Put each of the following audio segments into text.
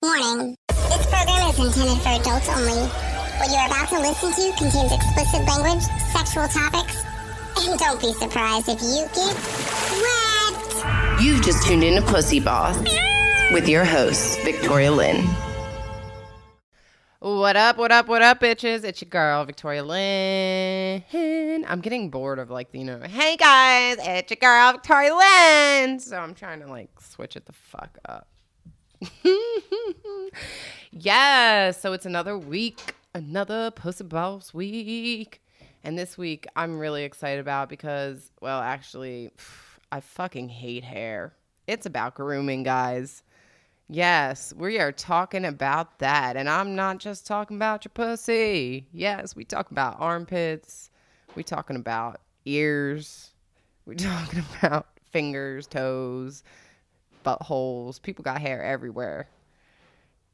Warning. This program is intended for adults only. What you're about to listen to contains explicit language, sexual topics, and don't be surprised if you get wet. You've just tuned in to PooseBoss with your host, Victoria Lynn. What up, bitches? It's your girl, Victoria Lynn. I'm getting bored of hey guys, it's your girl, Victoria Lynn. So I'm trying to switch it the fuck up. Yes, so it's another week, another PooseBoss week. And this week I'm really excited about because, well, actually, I fucking hate hair. It's about grooming, guys. Yes, we are talking about that. And I'm not just talking about your pussy. Yes, we talk about armpits. We talking about ears. We talking about fingers, toes, buttholes. People got hair everywhere.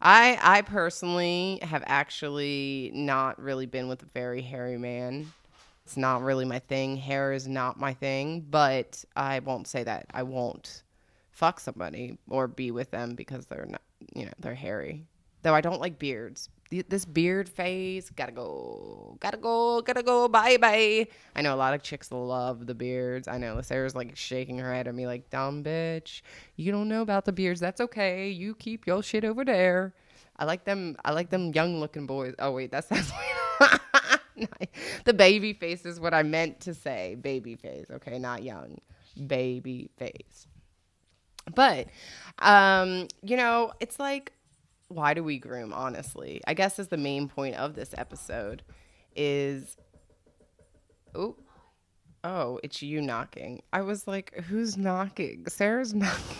I personally have actually not really been with a very hairy man. It's not really my thing. Hair is not my thing, but I won't say that I won't fuck somebody or be with them because they're not, they're hairy. Though I don't like beards. This beard phase, gotta go, bye. I know a lot of chicks love the beards. I know Sarah's shaking her head at me like, dumb bitch, you don't know about the beards. That's okay. You keep your shit over there. I like them young looking boys. Oh wait, that sounds weird. The baby face is what I meant to say. Baby face. Okay, not young. Baby face. But, it's like, why do we groom, honestly? I guess is the main point of this episode is, oh, it's you knocking. I was like, who's knocking? Sarah's knocking.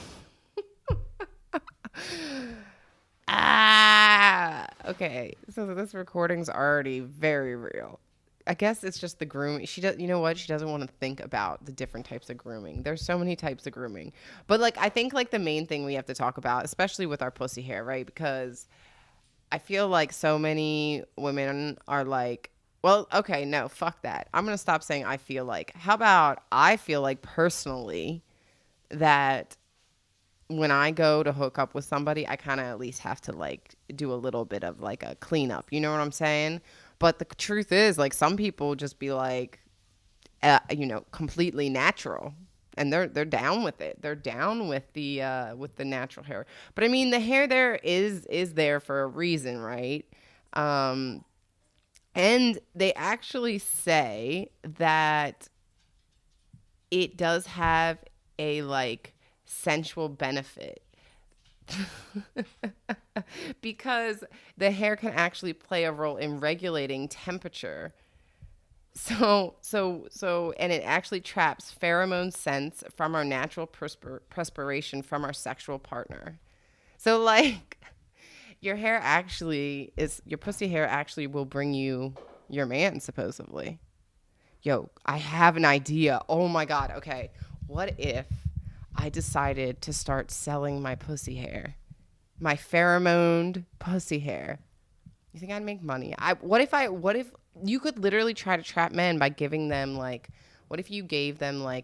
Okay. So this recording's already very real. I guess it's just the grooming. She does, you know what? She doesn't want to think about the different types of grooming. There's so many types of grooming. But I think the main thing we have to talk about, especially with our pussy hair, right? Because I feel like so many women are like, well, okay, no, fuck that. I'm going to stop saying I feel like. How about I feel like personally that when I go to hook up with somebody, I kind of at least have to do a little bit of a cleanup. You know what I'm saying? But the truth is, some people just be completely natural, and they're down with it. They're down with the natural hair. But I mean, the hair there is there for a reason, right? And they actually say that it does have a sensual benefit. Because the hair can actually play a role in regulating temperature. So, and it actually traps pheromone scents from our natural perspiration from our sexual partner. So your pussy hair actually will bring you your man, supposedly. Yo, I have an idea. Oh my God. Okay. What if I decided to start selling my pussy hair? My pheromoned pussy hair. You think I'd make money? What if you could literally try to trap men by giving them what if you gave them a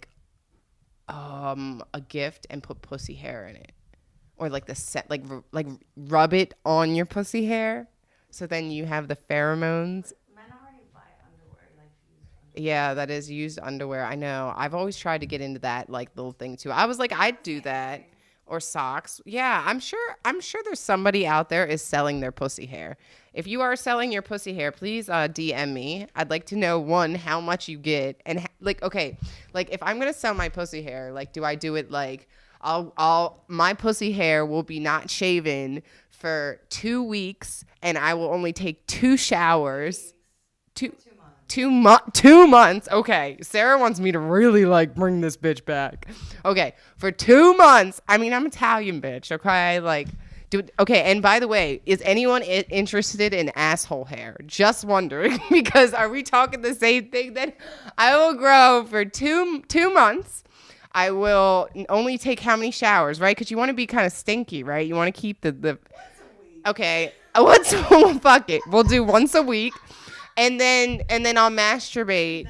gift and put pussy hair in it? Or the set, rub it on your pussy hair so then you have the pheromones. Men already buy underwear, used underwear. Yeah, that is used underwear. I know. I've always tried to get into that little thing too. I was I'd do that. Or socks. Yeah, I'm sure there's somebody out there is selling their pussy hair. If you are selling your pussy hair, please DM me. I'd like to know, one, how much you get. And okay, if I'm going to sell my pussy hair, do I do it my pussy hair will be not shaven for 2 weeks and I will only take 2 showers. 2 months. Okay. Sarah wants me to really bring this bitch back. Okay. For 2 months. I mean, I'm Italian, bitch. Okay. Okay. And by the way, is anyone interested in asshole hair? Just wondering, because are we talking the same thing? Then I will grow for 2 months. I will only take how many showers, right? Because you want to be kind of stinky, right? You want to keep the. Once a week. Okay. Fuck it. We'll do once a week. And then I'll masturbate.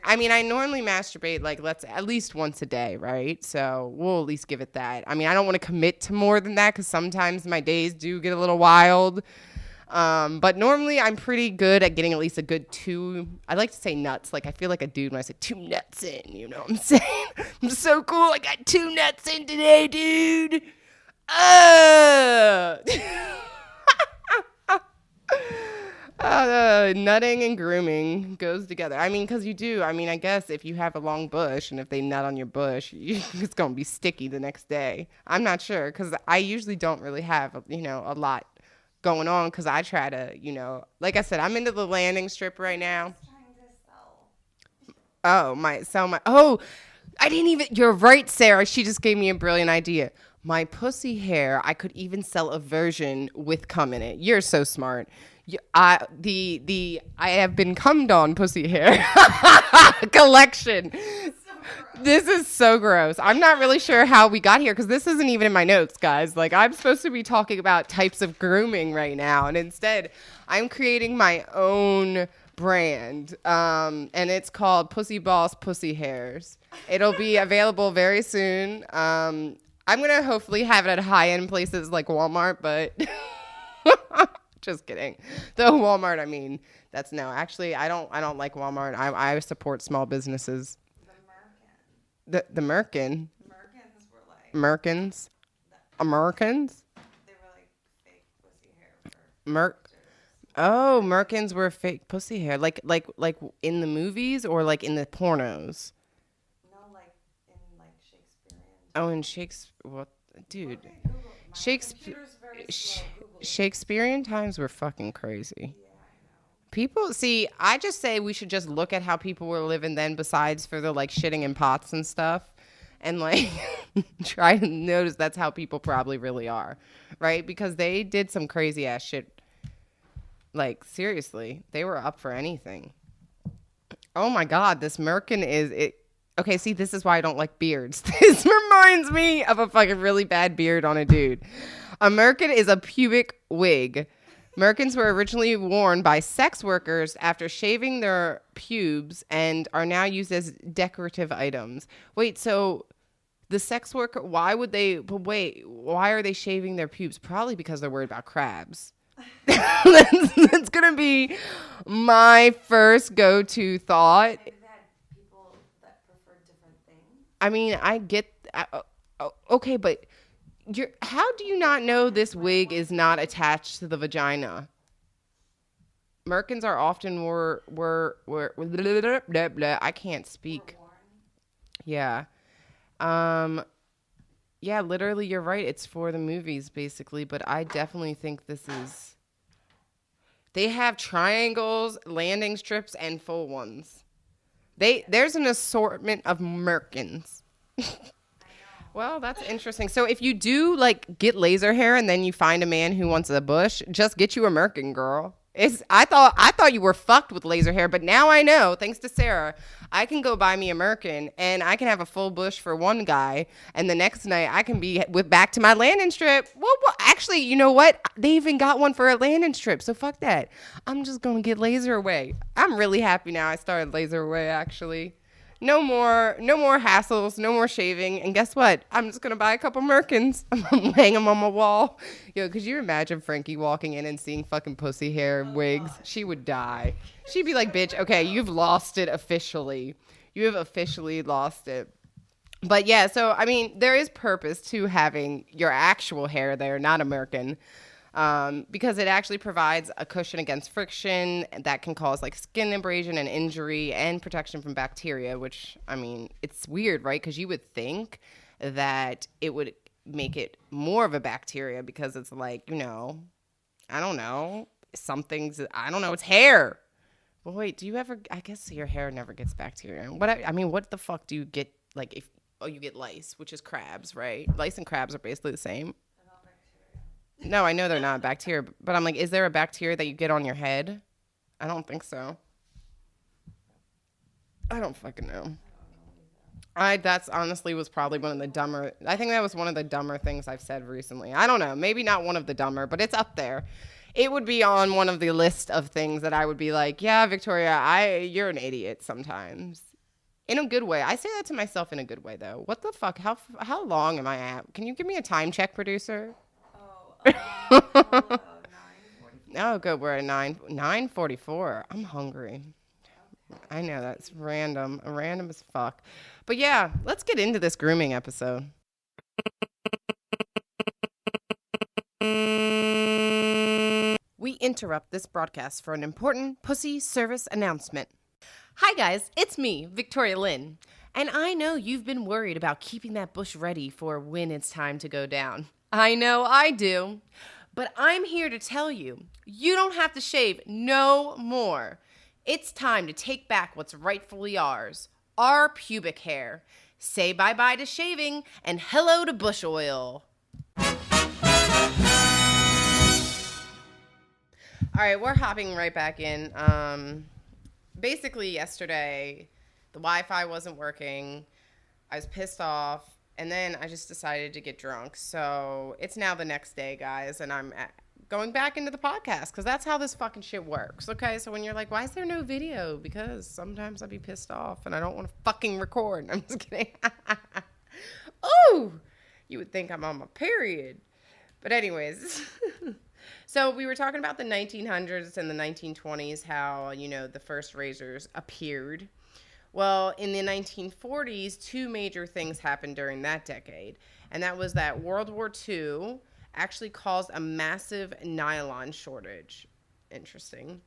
I normally masturbate like at least once a day, right? So we'll at least give it that. I mean, I don't want to commit to more than that because sometimes my days do get a little wild. But normally I'm pretty good at getting at least a good 2. I like to say nuts. Like I feel like a dude when I say 2 nuts in. You know what I'm saying? I'm so cool. I got 2 nuts in today, dude. Nutting and grooming goes together. I mean, because you do. I mean, I guess if you have a long bush and if they nut on your bush, it's going to be sticky the next day. I'm not sure because I usually don't really have, a lot going on because I try to, like I said, I'm into the landing strip right now. I didn't even, you're right, Sarah. She just gave me a brilliant idea. My pussy hair, I could even sell a version with cum in it. You're so smart. I have been cummed on pussy hair collection. This is so gross. I'm not really sure how we got here because this isn't even in my notes, guys. Like I'm supposed to be talking about types of grooming right now, and instead I'm creating my own brand, and it's called PooseBoss Pussy Hairs. It'll be available very soon. I'm gonna hopefully have it at high-end places like Walmart, but just kidding. Though Walmart, I mean, that's no. Actually, I don't like Walmart. I support small businesses. The Merkin. Americans were like. Merkins. Americans. They were like fake pussy hair. Merkins were fake pussy hair, like in the movies or like in the pornos. No, like in like Shakespearean. Oh, in Shakespeare, what, dude? Okay, Google. My computer's very slow. Google it. Shakespearean times were fucking crazy. Yeah, I know. People, see, I just say we should just look at how people were living then besides for the, like, shitting in pots and stuff and, like, try to notice that's how people probably really are, right? Because they did some crazy-ass shit. Like, seriously, they were up for anything. Oh, my God, this Merkin is... it. Okay, see, this is why I don't like beards. This reminds me of a fucking really bad beard on a dude. A Merkin is a pubic wig. Merkins were originally worn by sex workers after shaving their pubes and are now used as decorative items. Wait, so the sex worker, why are they shaving their pubes? Probably because they're worried about crabs. That's going to be my first go-to thought. Maybe they had people that preferred different things. I mean, I get, okay, but... how do you not know this wig is not attached to the vagina? Merkins are often were blah, blah, I can't speak. Yeah. Yeah, literally you're right. It's for the movies basically, but I definitely think this is, they have triangles, landing strips, and full ones. There's an assortment of Merkins. Well, that's interesting. So if you do like get laser hair and then you find a man who wants a bush, just get you a Merkin, girl. I thought you were fucked with laser hair, but now I know, thanks to Sarah, I can go buy me a Merkin and I can have a full bush for one guy, and the next night I can be back to my landing strip. Well, actually, you know what? They even got one for a landing strip, so fuck that. I'm just gonna get laser away. I'm really happy now I started laser away, actually. No more hassles, no more shaving. And guess what? I'm just going to buy a couple Merkins. I'm laying them on my wall. Yo, could you imagine Frankie walking in and seeing fucking pussy hair wigs? She would die. She'd be like, bitch, okay, you've lost it officially. You have officially lost it. But yeah, so, I mean, there is purpose to having your actual hair there, not a Merkin. Because it actually provides a cushion against friction that can cause like skin abrasion and injury and protection from bacteria, which, I mean, it's weird, right? Because you would think that it would make it more of a bacteria because it's like, I don't know, it's hair. Well, wait, I guess your hair never gets bacteria. What the fuck do you get, like, you get lice, which is crabs, right? Lice and crabs are basically the same. No, I know they're not bacteria, but I'm like, is there a bacteria that you get on your head? I don't think so. I don't fucking know. That's honestly was probably one of the dumber, I think that was one of the dumber things I've said recently. I don't know, maybe not one of the dumber, but it's up there. It would be on one of the list of things that I would be like, yeah, Victoria, you're an idiot sometimes. In a good way. I say that to myself in a good way, though. What the fuck? How long am I at? Can you give me a time check, producer? Oh, Oh, good. We're at 9:44. I'm hungry. I know that's random. Random as fuck. But yeah, let's get into this grooming episode. We interrupt this broadcast for an important pussy service announcement. Hi guys, it's me, Victoria Lynn. And I know you've been worried about keeping that bush ready for when it's time to go down. I know I do. But I'm here to tell you, you don't have to shave no more. It's time to take back what's rightfully ours, our pubic hair. Say bye-bye to shaving and hello to bush oil. All right, we're hopping right back in. Basically, yesterday, the Wi-Fi wasn't working. I was pissed off. And then I just decided to get drunk. So it's now the next day, guys, and I'm going back into the podcast because that's how this fucking shit works, okay? So when you're like, why is there no video? Because sometimes I'd be pissed off and I don't want to fucking record. I'm just kidding. Ooh, you would think I'm on my period. But anyways, so we were talking about the 1900s and the 1920s, how, you know, the first razors appeared. Well, in the 1940s, two major things happened during that decade, and that was that World War II actually caused a massive nylon shortage. Interesting.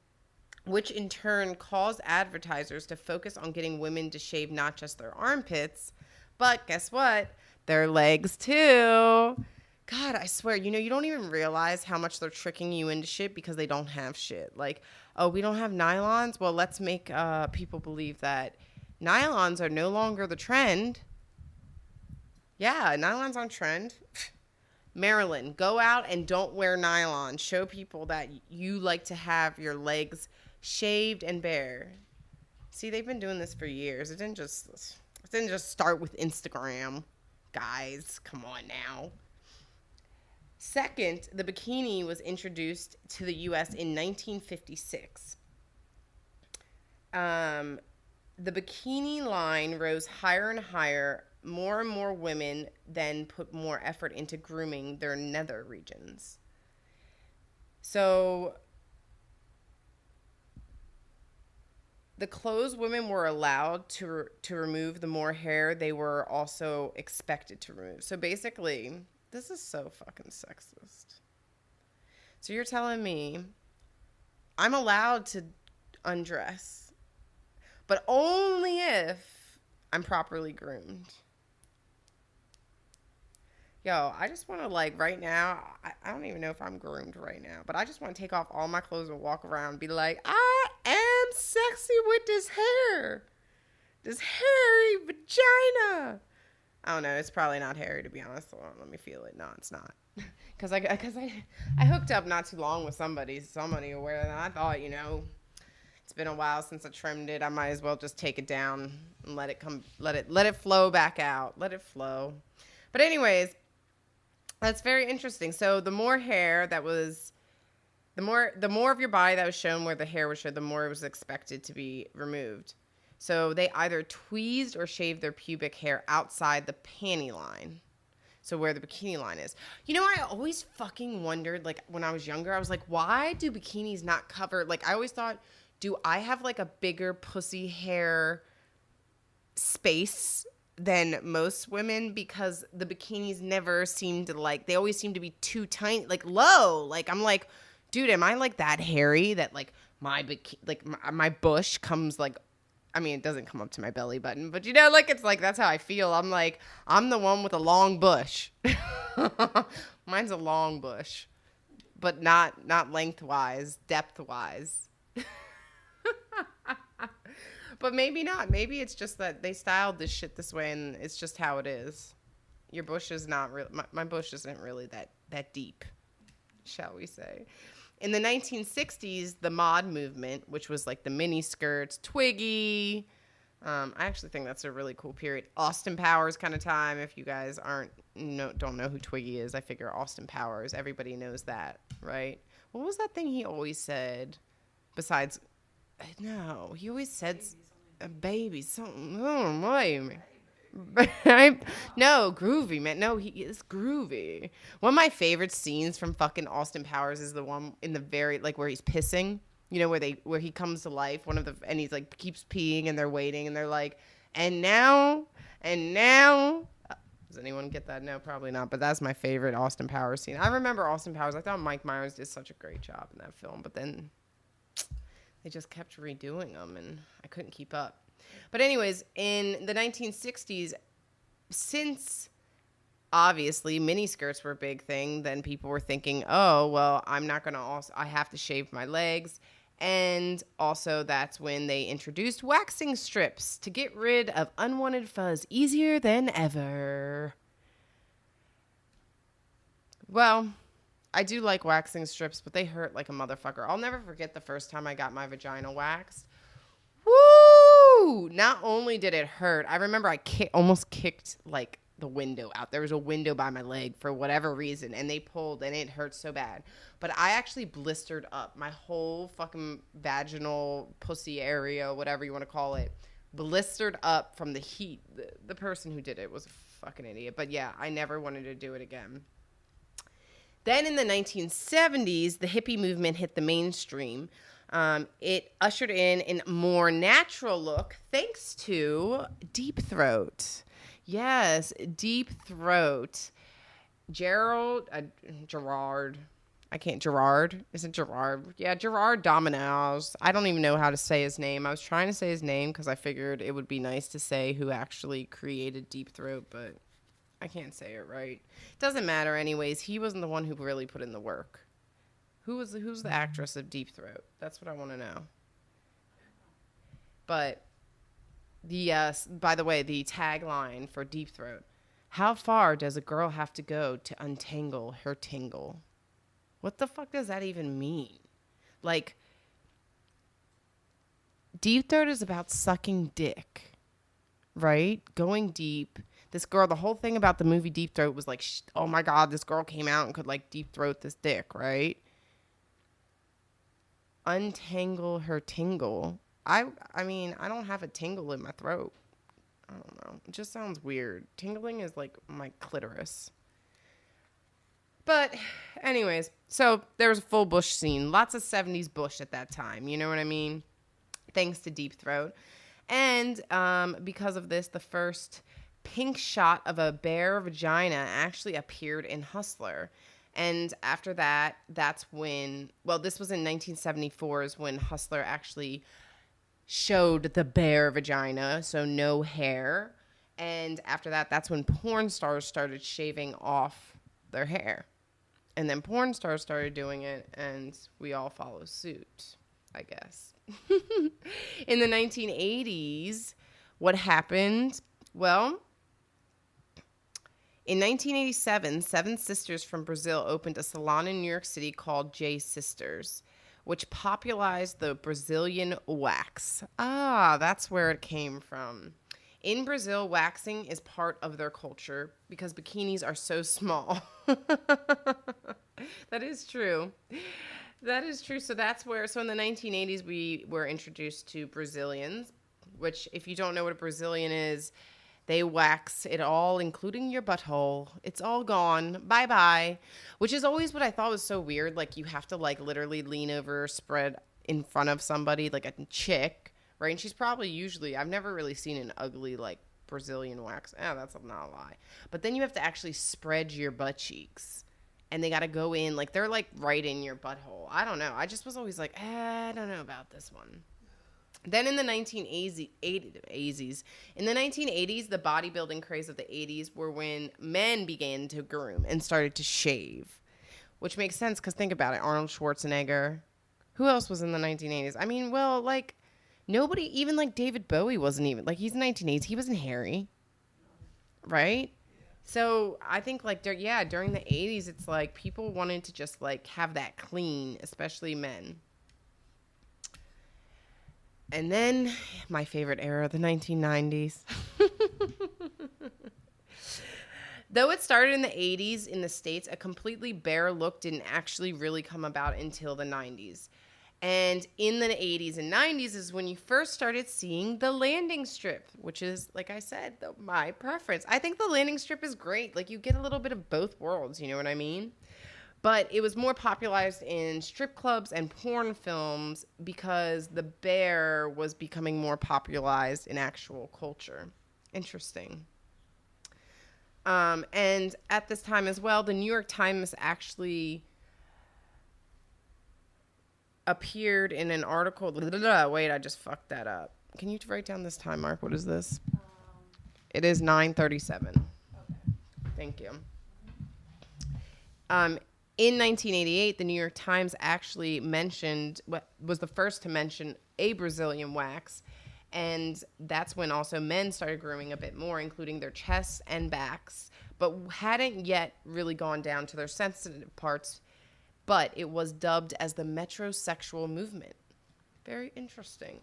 Which in turn caused advertisers to focus on getting women to shave not just their armpits, but guess what? Their legs too. God, I swear, you know, you don't even realize how much they're tricking you into shit because they don't have shit. Like, oh, we don't have nylons? Well, let's make people believe that nylons are no longer the trend. Yeah, nylons on trend. Marilyn, go out and don't wear nylon. Show people that you like to have your legs shaved and bare. See, they've been doing this for years. It didn't just start with Instagram. Guys, come on now. Second, the bikini was introduced to the U.S. in 1956. The bikini line rose higher and higher. More and more women then put more effort into grooming their nether regions. So the clothes women were allowed to remove, the more hair they were also expected to remove. So basically, this is so fucking sexist. So you're telling me I'm allowed to undress, but only if I'm properly groomed. Yo, I just want to, like, right now, I don't even know if I'm groomed right now, but I just want to take off all my clothes and walk around and be like, I am sexy with this hair. This hairy vagina. I don't know. It's probably not hairy, to be honest. Hold on, let me feel it. No, it's not. Because I hooked up not too long with somebody aware, and I thought, you know, it's been a while since I trimmed it. I might as well just take it down and let it flow back out. Let it flow. But anyways, that's very interesting. So the more hair that was, the more of your body that was shown where the hair was shown, the more it was expected to be removed. So they either tweezed or shaved their pubic hair outside the panty line. So where the bikini line is. You know, I always fucking wondered, like, when I was younger, I was like, why do bikinis not cover? Like, I always thought, do I have, like, a bigger pussy hair space than most women? Because the bikinis never seem to, like, they always seem to be too tiny, like, low. Like, I'm like, dude, am I, like, that hairy that, like, my bush comes, like, I mean, it doesn't come up to my belly button, but, you know, like, it's like, that's how I feel. I'm like, I'm the one with a long bush. Mine's a long bush, but not lengthwise, depthwise. But maybe not. Maybe it's just that they styled this shit this way, and it's just how it is. Your bush is not real. My bush isn't really that deep, shall we say. In the 1960s, the mod movement, which was like the mini skirts, Twiggy, I actually think that's a really cool period. Austin Powers kind of time. If you guys don't know who Twiggy is, I figure Austin Powers. Everybody knows that, right? What was that thing he always said? Besides, no, he always said a baby. Something. Oh, wait. No, groovy, man. No, he is groovy. One of my favorite scenes from fucking Austin Powers is the one in the very, like, where he's pissing. You know, where he comes to life. And he's like keeps peeing, and they're waiting, and they're like, and now. Does anyone get that? No, probably not. But that's my favorite Austin Powers scene. I remember Austin Powers. I thought Mike Myers did such a great job in that film, but then they just kept redoing them, and I couldn't keep up. But anyways, in the 1960s, since obviously miniskirts were a big thing, then people were thinking, oh, well, I have to shave my legs. And also that's when they introduced waxing strips to get rid of unwanted fuzz easier than ever. Well, I do like waxing strips, but they hurt like a motherfucker. I'll never forget the first time I got my vagina waxed. Woo! Not only did it hurt, I remember I almost kicked like the window out. There was a window by my leg for whatever reason, and they pulled, and it hurt so bad. But I actually blistered up my whole fucking vaginal pussy area, whatever you want to call it, blistered up from the heat. The person who did it was a fucking idiot. But yeah, I never wanted to do it again. Then in the 1970s, the hippie movement hit the mainstream. It ushered in a more natural look thanks to deep throat. Yes, deep throat. Gerard. Is it Gerard? Yeah, Gerard Domino's. I don't even know how to say his name. I was trying to say his name because I figured it would be nice to say who actually created deep throat, but I can't say it right. Doesn't matter anyways. He wasn't the one who really put in the work. Who's the actress of Deep Throat? That's what I want to know. But by the way, the tagline for Deep Throat: how far does a girl have to go to untangle her tingle? What the fuck does that even mean? Like, Deep Throat is about sucking dick, right? Going deep. This girl, the whole thing about the movie Deep Throat was like, oh my God, this girl came out and could like deep throat this dick, right? Untangle her tingle. I mean, I don't have a tingle in my throat. I don't know. It just sounds weird. Tingling is like my clitoris. But anyways, so there was a full bush scene. Lots of 70s bush at that time. You know what I mean? Thanks to Deep Throat. And because of this, the first pink shot of a bare vagina actually appeared in Hustler. And after that, that's when, well, this was in 1974 is when Hustler actually showed the bare vagina, so no hair. And after that, that's when porn stars started shaving off their hair. And then porn stars started doing it, and we all follow suit, I guess. In the 1980s, what happened? Well, in 1987, 7 sisters from Brazil opened a salon in New York City called J Sisters, which popularized the Brazilian wax. Ah, that's where it came from. In Brazil, waxing is part of their culture because bikinis are so small. That is true. That is true. So that's where, so in the 1980s, we were introduced to Brazilians, which if you don't know what a Brazilian is, they wax it all, including your butthole. It's all gone. Bye-bye. Which is always what I thought was so weird. Like, you have to, like, literally lean over, spread in front of somebody, like a chick, right? And she's probably usually, I've never really seen an ugly, like, Brazilian wax. That's not a lie. But then you have to actually spread your butt cheeks. And they got to go in, like, they're, like, right in your butthole. I don't know. I just was always like, I don't know about this one. Then in the 1980s, the bodybuilding craze of the 80s were when men began to groom and started to shave, which makes sense because think about it. Arnold Schwarzenegger. Who else was in the 1980s? I mean, well, like, nobody, even like David Bowie wasn't even, like, he's in the 1980s. He wasn't hairy, right? So I think, like, during the 80s, it's like people wanted to just, like, have that clean, especially men. And then my favorite era, the 1990s. Though it started in the 80s in the States, a completely bare look didn't actually really come about until the 90s. And in the 80s and 90s is when you first started seeing the landing strip, which is, like I said, my preference. I think the landing strip is great. Like, you get a little bit of both worlds, you know what I mean? But it was more popularized in strip clubs and porn films because the bear was becoming more popularized in actual culture. Interesting. And at this time as well, the New York Times actually appeared in an article. Wait, I just fucked that up. Can you write down this time, Mark? What is this? It is 9:37. Okay. Thank you. In 1988, the New York Times actually was the first to mention a Brazilian wax. And that's when also men started grooming a bit more, including their chests and backs, but hadn't yet really gone down to their sensitive parts. But it was dubbed as the metrosexual movement. Very interesting.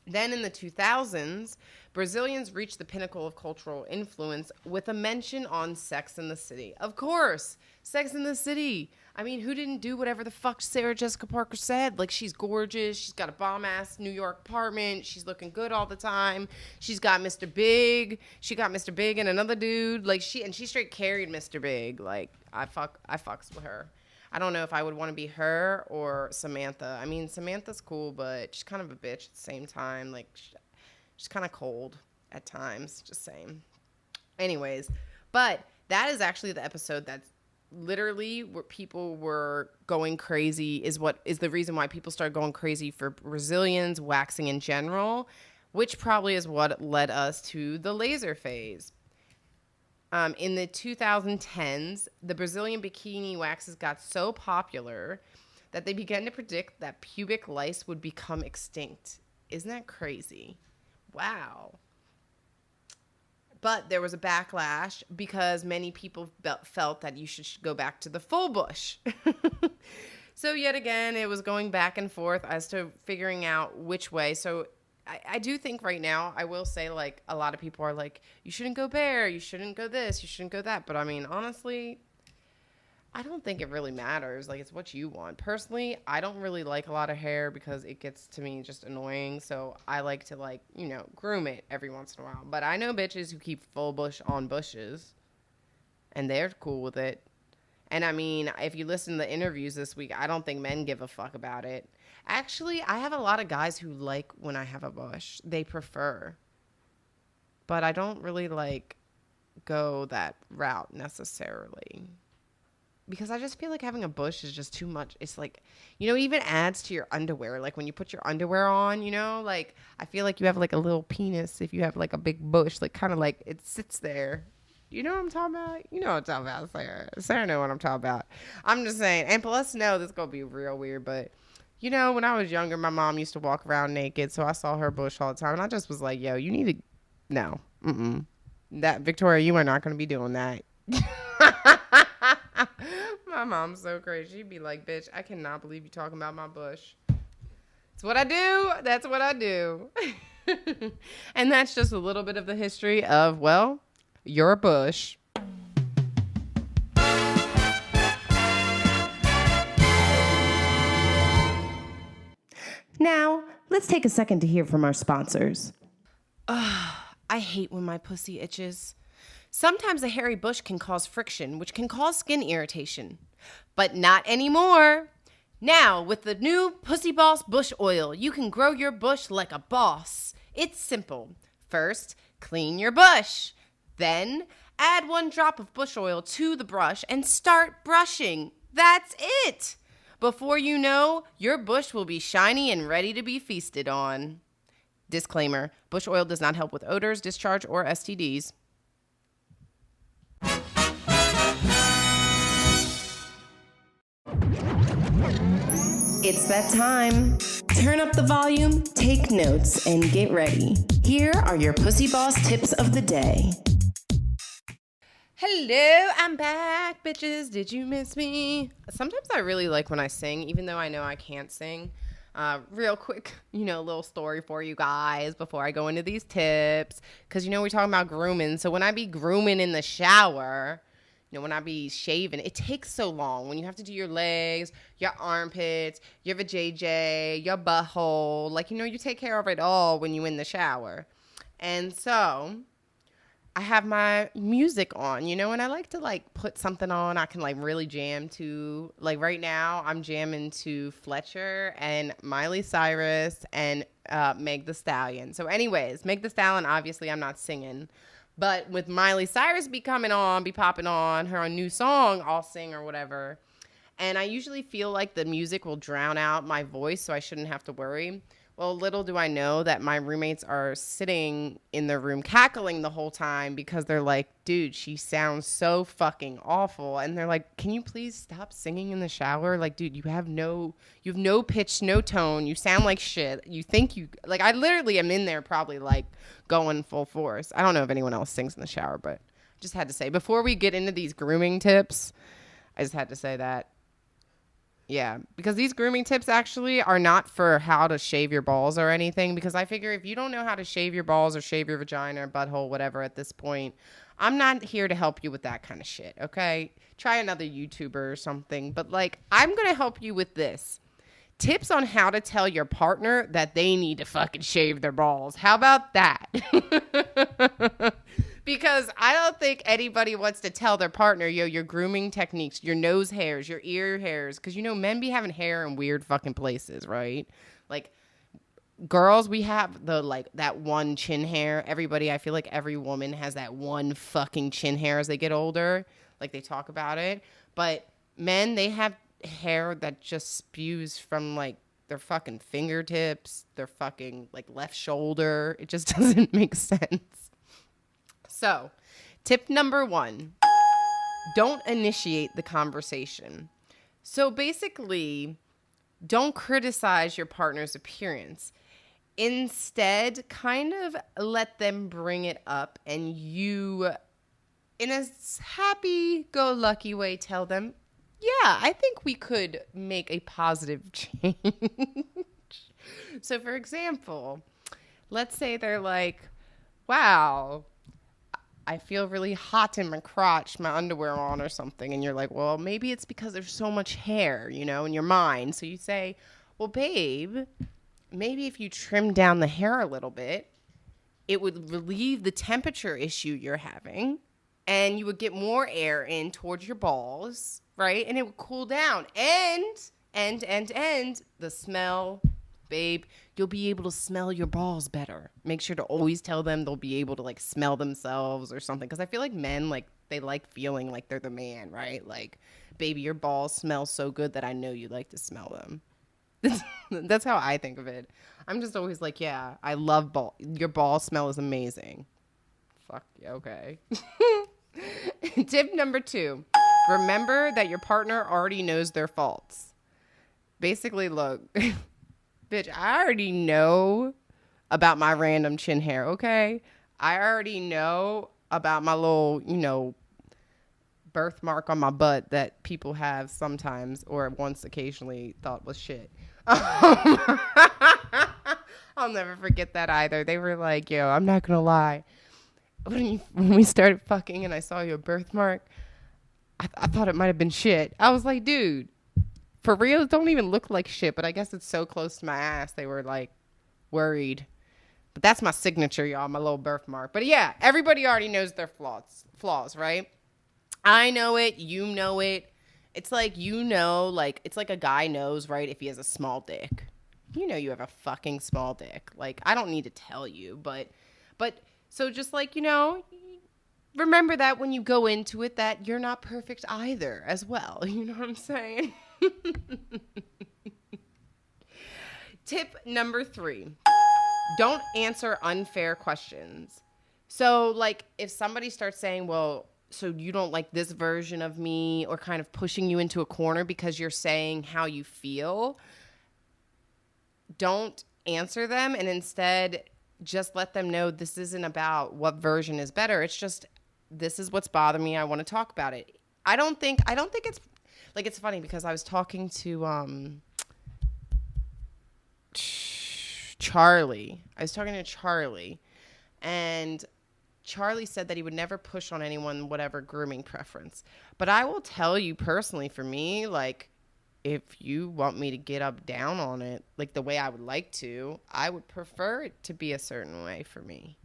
Then in the 2000s, Brazilians reached the pinnacle of cultural influence with a mention on Sex and the City. Of course, Sex and the City. I mean, who didn't do whatever the fuck Sarah Jessica Parker said? Like, she's gorgeous. She's got a bomb-ass New York apartment. She's looking good all the time. She's got Mr. Big. She got Mr. Big and another dude. Like, she straight carried Mr. Big. Like, I fucks with her. I don't know if I would want to be her or Samantha. I mean, Samantha's cool, but she's kind of a bitch at the same time. Like, she's kind of cold at times, just saying. Anyways, but that is actually the episode that's literally where people were going crazy is the reason why people started going crazy for Brazilians, waxing in general, which probably is what led us to the laser phase. In the 2010s, the Brazilian bikini waxes got so popular that they began to predict that pubic lice would become extinct. Isn't that crazy? Wow. But there was a backlash because many people felt that you should go back to the full bush. So yet again, it was going back and forth as to figuring out which way. So I do think right now, I will say, like, a lot of people are like, you shouldn't go bare, you shouldn't go this, you shouldn't go that. But I mean, honestly, I don't think it really matters. Like, it's what you want. Personally, I don't really like a lot of hair because it gets to me just annoying. So I like to, like, you know, groom it every once in a while. But I know bitches who keep full bush on bushes, and they're cool with it. And I mean, if you listen to the interviews this week, I don't think men give a fuck about it. Actually, I have a lot of guys who like when I have a bush. They prefer. But I don't really, like, go that route necessarily. Because I just feel like having a bush is just too much. It's like, you know, it even adds to your underwear. Like, when you put your underwear on, you know, like, I feel like you have, like, a little penis if you have, like, a big bush. Like, kind of like it sits there. You know what I'm talking about? You know what I'm talking about, Sarah. Sarah know what I'm talking about. I'm just saying. And plus, no, this is going to be real weird. But, you know, when I was younger, my mom used to walk around naked. So I saw her bush all the time. And I just was like, yo, you need to. No. That, Victoria, you are not going to be doing that. My mom's so crazy. She'd be like, bitch, I cannot believe you talking about my bush. It's what I do. That's what I do. And that's just a little bit of the history of, well, your bush. Now, let's take a second to hear from our sponsors. I hate when my pussy itches. Sometimes a hairy bush can cause friction, which can cause skin irritation. But not anymore. Now, with the new PooseBoss Bush Oil, you can grow your bush like a boss. It's simple. First, clean your bush. Then, add 1 drop of bush oil to the brush and start brushing. That's it. Before you know, your bush will be shiny and ready to be feasted on. Disclaimer, bush oil does not help with odors, discharge, or STDs. It's that time. Turn up the volume, take notes, and get ready. Here are your PooseBoss tips of the day. Hello, I'm back, bitches. Did you miss me? Sometimes I really like when I sing, even though I know I can't sing. Real quick, little story for you guys before I go into these tips. Because, we're talking about grooming. So when I be grooming in the shower, when I be shaving, it takes so long. When you have to do your legs, your armpits, your vajayjay, your butthole. Like, you take care of it all when you in the shower. And so I have my music on, and I like to put something on I can really jam to. Like right now I'm jamming to Fletcher and Miley Cyrus and Meg the Stallion. So anyways, Meg the Stallion, obviously I'm not singing, but with Miley Cyrus be popping on her new song, I'll sing or whatever. And I usually feel like the music will drown out my voice, so I shouldn't have to worry. Well, little do I know that my roommates are sitting in their room cackling the whole time because they're like, dude, she sounds so fucking awful. And they're like, can you please stop singing in the shower? Like, dude, you have no pitch, no tone. You sound like shit. You think I literally am in there probably going full force. I don't know if anyone else sings in the shower, but I just had to say, before we get into these grooming tips, I just had to say that. Yeah, because these grooming tips actually are not for how to shave your balls or anything, because I figure if you don't know how to shave your balls or shave your vagina or butthole, whatever, at this point, I'm not here to help you with that kind of shit, okay? Try another YouTuber or something, but I'm going to help you with this. Tips on how to tell your partner that they need to fucking shave their balls. How about that? Because I don't think anybody wants to tell their partner, your grooming techniques, your nose hairs, your ear hairs. Because, men be having hair in weird fucking places, right? Like, girls, we have that one chin hair. Everybody, I feel like every woman has that one fucking chin hair as they get older. Like, they talk about it. But men, they have hair that just spews from, their fucking fingertips, their fucking, left shoulder. It just doesn't make sense. So, tip number 1, don't initiate the conversation. So basically, don't criticize your partner's appearance. Instead, kind of let them bring it up, and you, in a happy-go-lucky way, tell them, yeah, I think we could make a positive change. So, for example, let's say they're like, wow, I feel really hot in my crotch, my underwear on or something. And you're like, well, maybe it's because there's so much hair, in your mind. So you say, well, babe, maybe if you trim down the hair a little bit, it would relieve the temperature issue you're having. And you would get more air in towards your balls, right? And it would cool down. And the smell, babe, you'll be able to smell your balls better. Make sure to always tell them they'll be able to smell themselves or something. Because I feel like men, they like feeling like they're the man, right? Like, baby, your balls smell so good that I know you like to smell them. That's how I think of it. I'm just always like, yeah, I love your ball smell is amazing. Fuck yeah, okay. Tip number 2, remember that your partner already knows their faults. Basically, look, bitch, I already know about my random chin hair, okay? I already know about my little, birthmark on my butt that people have sometimes or once occasionally thought was shit. I'll never forget that either. They were like, yo, I'm not going to lie. When we started fucking and I saw your birthmark, I thought it might have been shit. I was like, dude, for real, it don't even look like shit, but I guess it's so close to my ass, they were worried. But that's my signature, y'all, my little birthmark. But yeah, everybody already knows their flaws, right? I know it, you know it. It's it's like a guy knows, right, if he has a small dick. You have a fucking small dick. I don't need to tell you, but so just remember that when you go into it, that you're not perfect either as well. You know what I'm saying? Tip number 3, don't answer unfair questions. So if somebody starts saying, well, so you don't like this version of me, or kind of pushing you into a corner because you're saying how you feel, don't answer them, and instead just let them know this isn't about what version is better. It's just, this is what's bothering me. I want to talk about it. I don't think it's it's funny because I was talking to Charlie. And Charlie said that he would never push on anyone, whatever grooming preference. But I will tell you personally, for me, like, if you want me to get up down on it, like the way I would like to, I would prefer it to be a certain way for me.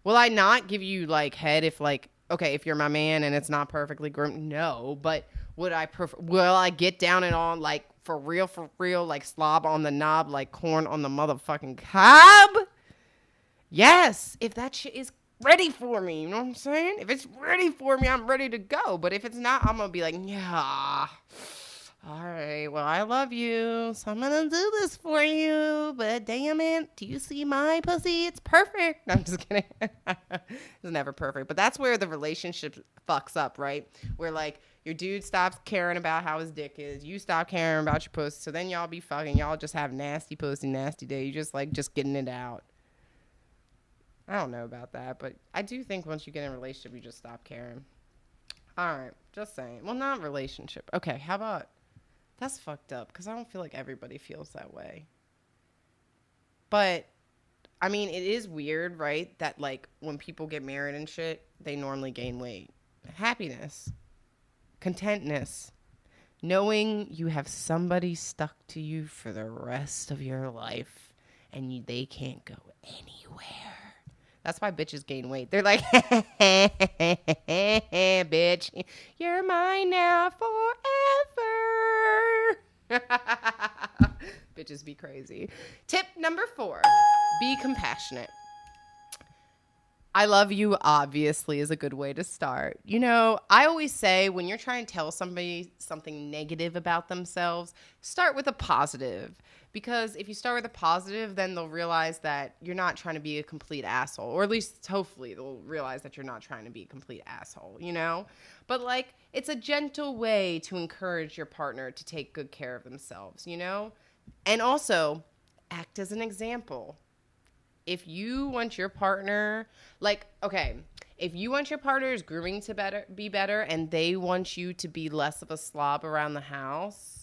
Will I not give you, like, head if, like, okay, if you're my man and it's not perfectly groomed? No, but will I get down and on, like, for real, like slob on the knob, like corn on the motherfucking cob? Yes, if that shit is ready for me, you know what I'm saying? If it's ready for me, I'm ready to go. But if it's not, I'm going to be like, yeah, all right, well, I love you, so I'm going to do this for you. But damn it, do you see my pussy? It's perfect. No, I'm just kidding. It's never perfect. But that's where the relationship fucks up, right? Where, like, your dude stops caring about how his dick is. You stop caring about your pussy. So then y'all be fucking. Y'all just have nasty pussy, nasty day. You just, like, just getting it out. I don't know about that, but I do think once you get in a relationship, you just stop caring. All right, just saying. Well, not relationship. Okay, how about... That's fucked up because I don't feel like everybody feels that way. But, I mean, it is weird, right? That, like, when people get married and shit, they normally gain weight. Happiness. Contentness. Knowing you have somebody stuck to you for the rest of your life and they can't go anywhere. That's why bitches gain weight. They're like, bitch, you're mine now forever. Bitches be crazy. Tip number 4, be compassionate. I love you, obviously, is a good way to start. You know, I always say when you're trying to tell somebody something negative about themselves, start with a positive. Because if you start with a positive, then they'll realize that you're not trying to be a complete asshole. Or at least, hopefully, they'll realize that you're not trying to be a complete asshole, you know? But, like, it's a gentle way to encourage your partner to take good care of themselves, you know? And also, act as an example. If you want your partner, like, okay, if you want your partner's grooming to be better and they want you to be less of a slob around the house,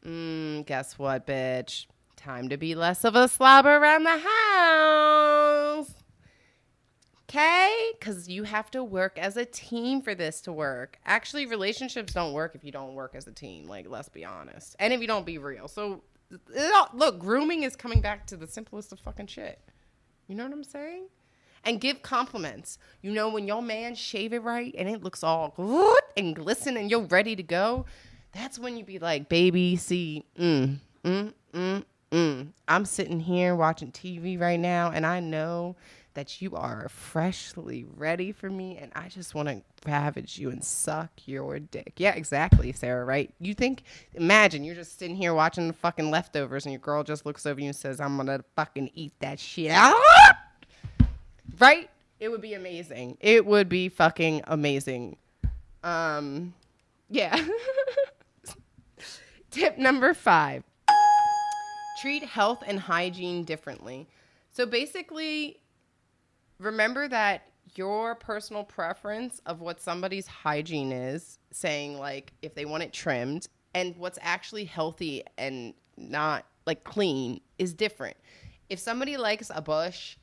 guess what, bitch? Time to be less of a slob around the house. Okay? Because you have to work as a team for this to work. Actually, relationships don't work if you don't work as a team. Like, let's be honest. And if you don't be real. So, look, grooming is coming back to the simplest of fucking shit. You know what I'm saying? And give compliments. You know, when your man shave it right and it looks all good and glisten and you're ready to go, that's when you be like, baby, see, I'm sitting here watching TV right now, and I know that you are freshly ready for me, and I just want to ravage you and suck your dick. Yeah, exactly, Sarah, right? Imagine you're just sitting here watching the fucking Leftovers, and your girl just looks over you and says, I'm going to fucking eat that shit. Right? It would be amazing. It would be fucking amazing. Yeah. Tip number 5, treat health and hygiene differently. So basically, remember that your personal preference of what somebody's hygiene is, saying like if they want it trimmed, and what's actually healthy and not like clean is different. If somebody likes a bush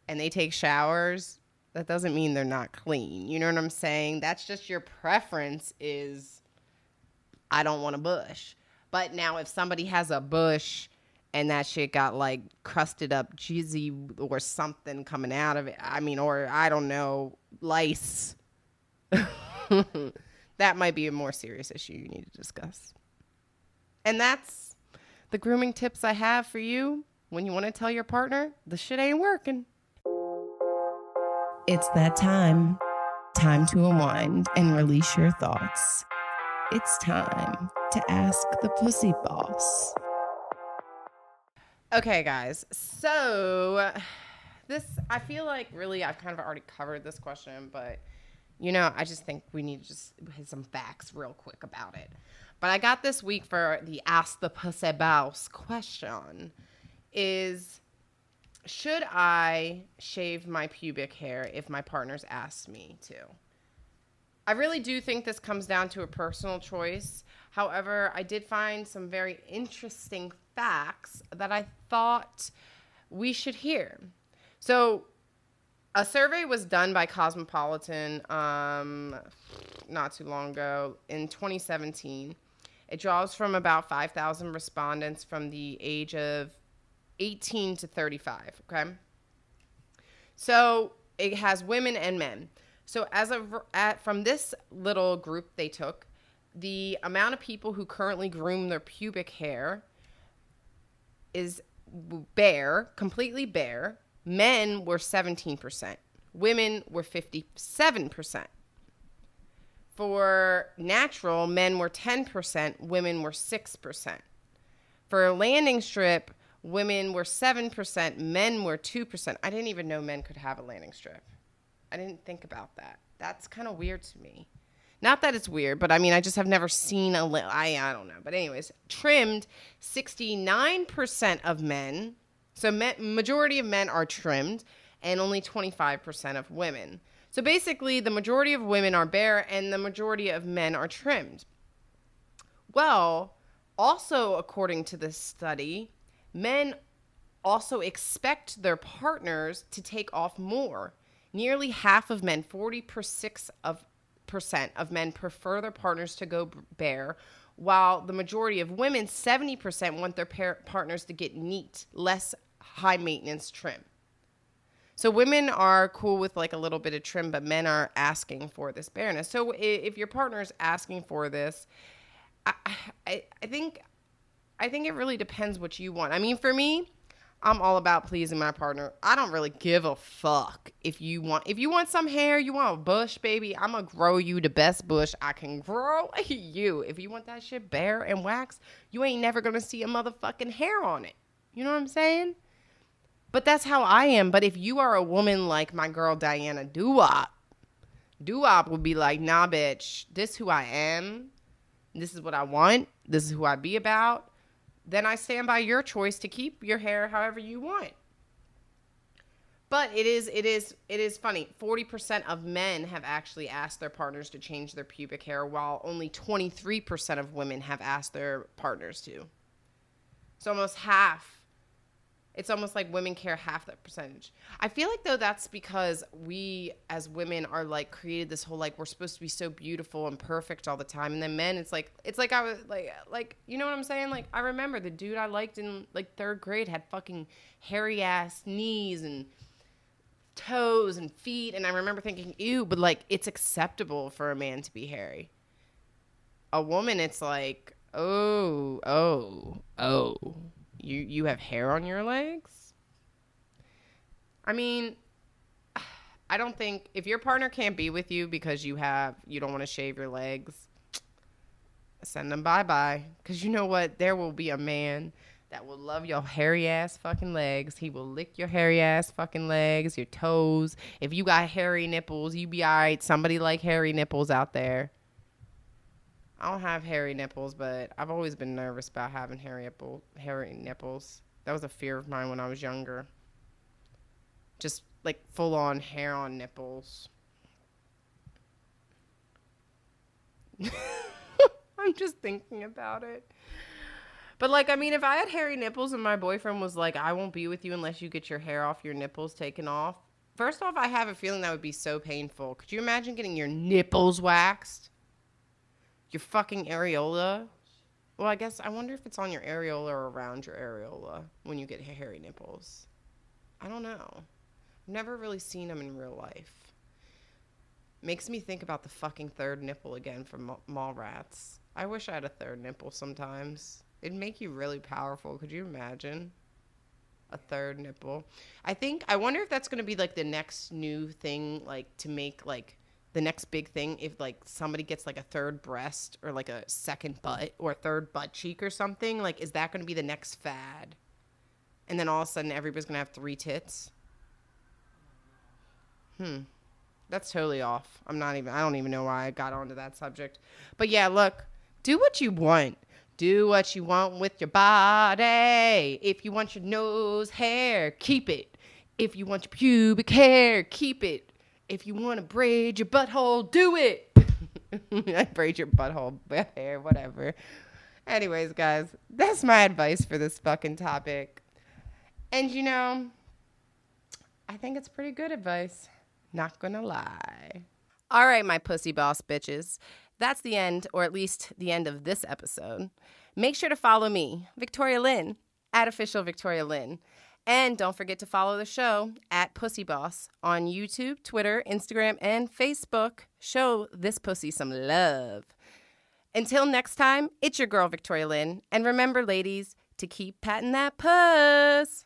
and they take showers, that doesn't mean they're not clean. You know what I'm saying? That's just your preference is, I don't want a bush. But now if somebody has a bush and that shit got like crusted up jizzy or something coming out of it, I mean, or I don't know, lice, that might be a more serious issue you need to discuss. And that's the grooming tips I have for you when you want to tell your partner the shit ain't working. It's that time. Time to unwind and release your thoughts. It's time to ask the PooseBoss. Okay, guys. So I feel like really I've kind of already covered this question, but you know, I just think we need to just hit some facts real quick about it. But I got this week for the Ask the PooseBoss question is, should I shave my pubic hair if my partner's asked me to? I really do think this comes down to a personal choice. However, I did find some very interesting facts that I thought we should hear. So a survey was done by Cosmopolitan not too long ago in 2017. It draws from about 5,000 respondents from the age of 18 to 35, okay? So it has women and men. So from this little group they took, the amount of people who currently groom their pubic hair is bare, completely bare. Men were 17%. Women were 57%. For natural, men were 10%. Women were 6%. For a landing strip, women were 7%. Men were 2%. I didn't even know men could have a landing strip. I didn't think about that. That's kind of weird to me. Not that it's weird, but I mean, I just have never seen I don't know. But anyways, trimmed, 69% of men. So majority of men are trimmed and only 25% of women. So basically, the majority of women are bare and the majority of men are trimmed. Well, also according to this study, men also expect their partners to take off more. Nearly half of men, 40% of men prefer their partners to go bare, while the majority of women, 70%, want their partners to get neat, less high maintenance trim. So women are cool with like a little bit of trim, but men are asking for this bareness. So if your partner is asking for this, I think it really depends what you want. I mean, for me, I'm all about pleasing my partner. I don't really give a fuck if you want some hair, you want a bush, baby, I'm gonna grow you the best bush I can grow you. If you want that shit bare and waxed, you ain't never gonna see a motherfucking hair on it. You know what I'm saying? But that's how I am. But if you are a woman like my girl Diana Doo-Wop would be like, nah, bitch, this who I am. This is what I want. This is who I be about. Then I stand by your choice to keep your hair however you want. But it is funny. 40% of men have actually asked their partners to change their pubic hair, while only 23% of women have asked their partners to. It's almost half. It's almost like women care half that percentage. I feel like, though, that's because we as women are like created this whole like we're supposed to be so beautiful and perfect all the time, and then men, it's like I was like you know what I'm saying? Like, I remember the dude I liked in like 3rd grade had fucking hairy ass knees and toes and feet, and I remember thinking, ew, but like it's acceptable for a man to be hairy. A woman, it's like, oh. You have hair on your legs? I mean, I don't think if your partner can't be with you because you don't want to shave your legs, send them bye-bye. Because you know what? There will be a man that will love your hairy ass fucking legs. He will lick your hairy ass fucking legs, your toes. If you got hairy nipples, you be all right. Somebody like hairy nipples out there. I don't have hairy nipples, but I've always been nervous about having hairy nipples. That was a fear of mine when I was younger. Just like full-on hair on nipples. I'm just thinking about it. But like, I mean, if I had hairy nipples and my boyfriend was like, I won't be with you unless you get your hair off your nipples taken off. First off, I have a feeling that would be so painful. Could you imagine getting your nipples waxed? Your fucking areola. Well, I guess I wonder if it's on your areola or around your areola when you get hairy nipples. I don't know. I've never really seen them in real life. Makes me think about the fucking 3rd nipple again from Mallrats. I wish I had a 3rd nipple sometimes. It'd make you really powerful. Could you imagine? A 3rd nipple. I wonder if that's going to be like the next new thing, like to make like the next big thing, if like somebody gets like a 3rd breast or like a 2nd butt or a 3rd butt cheek or something, like is that going to be the next fad? And then all of a sudden everybody's going to have 3 tits? That's totally off. I don't even know why I got onto that subject. But yeah, look, do what you want. Do what you want with your body. If you want your nose hair, keep it. If you want your pubic hair, keep it. If you want to braid your butthole, do it. I braid your butthole hair, whatever. Anyways, guys, that's my advice for this fucking topic. And you know, I think it's pretty good advice. Not gonna lie. All right, my pussy boss bitches. That's the end, or at least the end of this episode. Make sure to follow me, Victoria Lynn, at official Victoria Lynn. And don't forget to follow the show at PooseBoss on YouTube, Twitter, Instagram, and Facebook. Show this pussy some love. Until next time, it's your girl, Victoria Lynn. And remember, ladies, to keep patting that puss.